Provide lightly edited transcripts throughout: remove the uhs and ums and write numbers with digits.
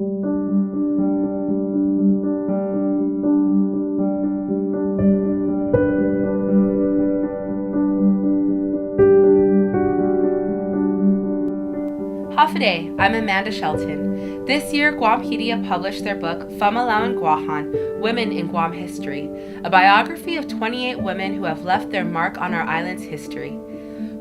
Hafaday, I'm Amanda Shelton. This year, Guampedia published their book, Famalawan Guahan, Women in Guam History, a biography of 28 women who have left their mark on our island's history.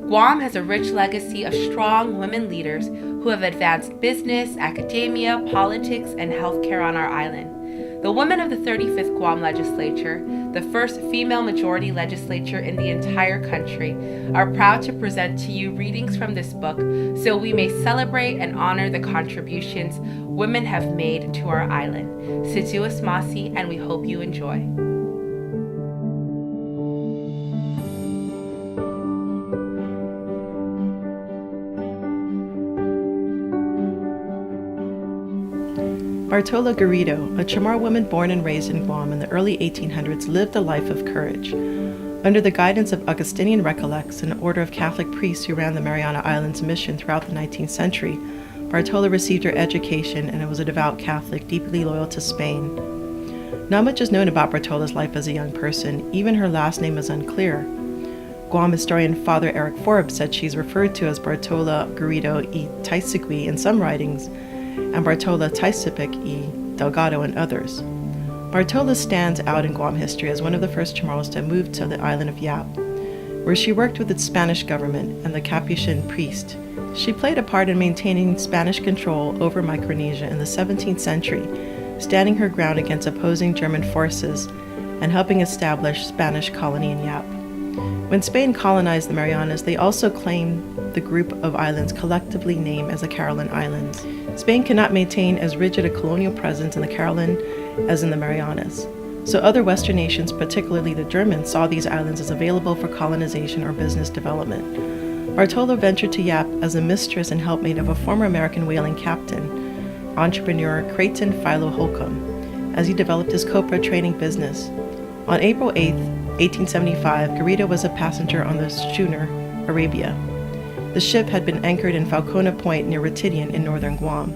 Guam has a rich legacy of strong women leaders who have advanced business, academia, politics, and healthcare on our island. The women of the 35th Guam Legislature, the first female majority legislature in the entire country, are proud to present to you readings from this book so we may celebrate and honor the contributions women have made to our island. Siduas Masi, and we hope you enjoy. Bartola Garrido, a Chamorro woman born and raised in Guam in the early 1800s, lived a life of courage. Under the guidance of Augustinian Recollects, an order of Catholic priests who ran the Mariana Islands mission throughout the 19th century, Bartola received her education and was a devout Catholic, deeply loyal to Spain. Not much is known about Bartola's life as a young person. Even her last name is unclear. Guam historian Father Eric Forbes said she's referred to as Bartola Garrido y Taisegui in some writings, and Bartola Taisipik y Delgado in others. Bartola stands out in Guam history as one of the first Chamorros to move to the island of Yap, where she worked with the Spanish government and the Capuchin priest. She played a part in maintaining Spanish control over Micronesia in the 17th century, standing her ground against opposing German forces and helping establish Spanish colony in Yap. When Spain colonized the Marianas, they also claimed the group of islands collectively named as the Caroline Islands. Spain cannot maintain as rigid a colonial presence in the Caroline as in the Marianas. So other Western nations, particularly the Germans, saw these islands as available for colonization or business development. Bartola ventured to Yap as a mistress and helpmate of a former American whaling captain, entrepreneur Creighton Philo Holcomb, as he developed his copra trading business. On April 8, 1875, Garrido was a passenger on the schooner Arabia. The ship had been anchored in Falcona Point near Retidian in northern Guam.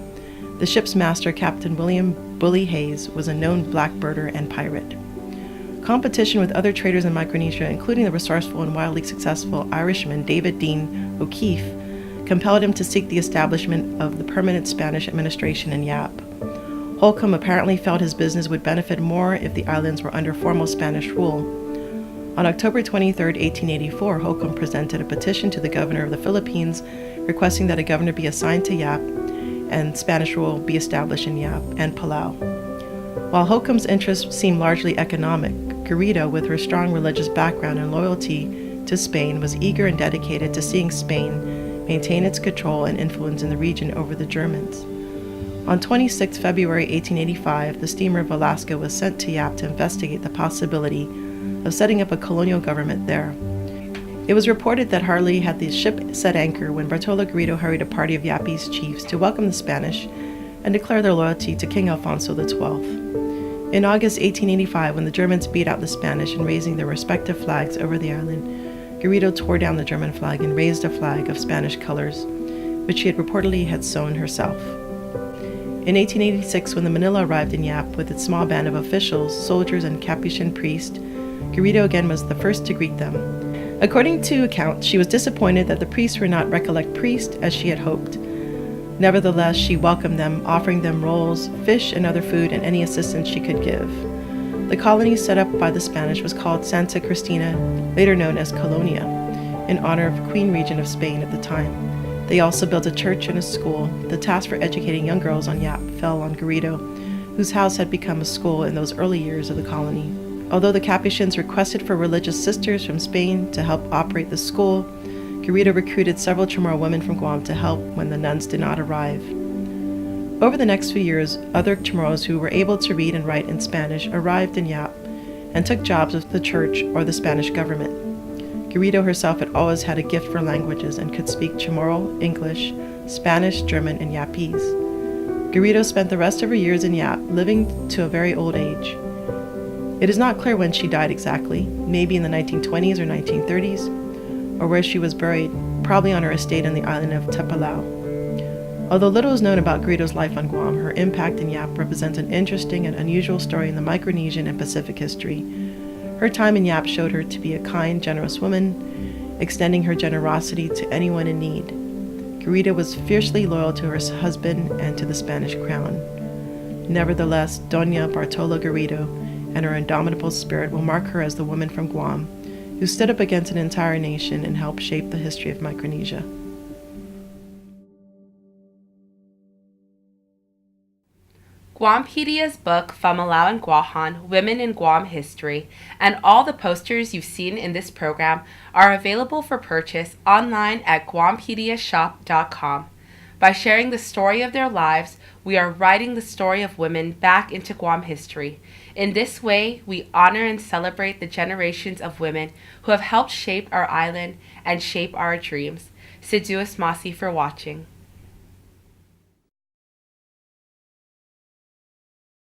The ship's master, Captain William Bully Hayes, was a known blackbirder and pirate. Competition with other traders in Micronesia, including the resourceful and wildly successful Irishman David Dean O'Keefe, compelled him to seek the establishment of the permanent Spanish administration in Yap. Holcomb apparently felt his business would benefit more if the islands were under formal Spanish rule. On October 23, 1884, Holcomb presented a petition to the governor of the Philippines requesting that a governor be assigned to Yap and Spanish rule be established in Yap and Palau. While Holcomb's interests seemed largely economic, Garrido, with her strong religious background and loyalty to Spain, was eager and dedicated to seeing Spain maintain its control and influence in the region over the Germans. On 26 February 1885, the steamer Velasco was sent to Yap to investigate the possibility of setting up a colonial government there. It was reported that hardly had the ship set anchor when Bartola Garrido hurried a party of Yapese chiefs to welcome the Spanish and declare their loyalty to King Alfonso XII. In August 1885, when the Germans beat out the Spanish in raising their respective flags over the island, Garrido tore down the German flag and raised a flag of Spanish colors, which she had reportedly sewn herself. In 1886, when the Manila arrived in Yap with its small band of officials, soldiers, and Capuchin priests, Garrido again was the first to greet them. According to accounts, she was disappointed that the priests were not Recollect priests as she had hoped. Nevertheless, she welcomed them, offering them rolls, fish, and other food, and any assistance she could give. The colony set up by the Spanish was called Santa Cristina, later known as Colonia, in honor of Queen Regent of Spain at the time. They also built a church and a school. The task for educating young girls on Yap fell on Garrido, whose house had become a school in those early years of the colony. Although the Capuchins requested for religious sisters from Spain to help operate the school, Garrido recruited several Chamorro women from Guam to help when the nuns did not arrive. Over the next few years, other Chamorros who were able to read and write in Spanish arrived in Yap and took jobs with the church or the Spanish government. Garrido herself had always had a gift for languages and could speak Chamorro, English, Spanish, German, and Yapese. Garrido spent the rest of her years in Yap, living to a very old age. It is not clear when she died exactly, maybe in the 1920s or 1930s, or where she was buried, probably on her estate on the island of Tepalau. Although little is known about Garrido's life on Guam, her impact in Yap represents an interesting and unusual story in the Micronesian and Pacific history. Her time in Yap showed her to be a kind, generous woman, extending her generosity to anyone in need. Garrido was fiercely loyal to her husband and to the Spanish crown. Nevertheless, Doña Bartola Garrido and her indomitable spirit will mark her as the woman from Guam who stood up against an entire nation and helped shape the history of Micronesia. Guampedia's book, Familao and Guahan, Women in Guam History, and all the posters you've seen in this program are available for purchase online at guampediashop.com. By sharing the story of their lives, we are writing the story of women back into Guam history. In this way, we honor and celebrate the generations of women who have helped shape our island and shape our dreams. Siduos Masi for watching.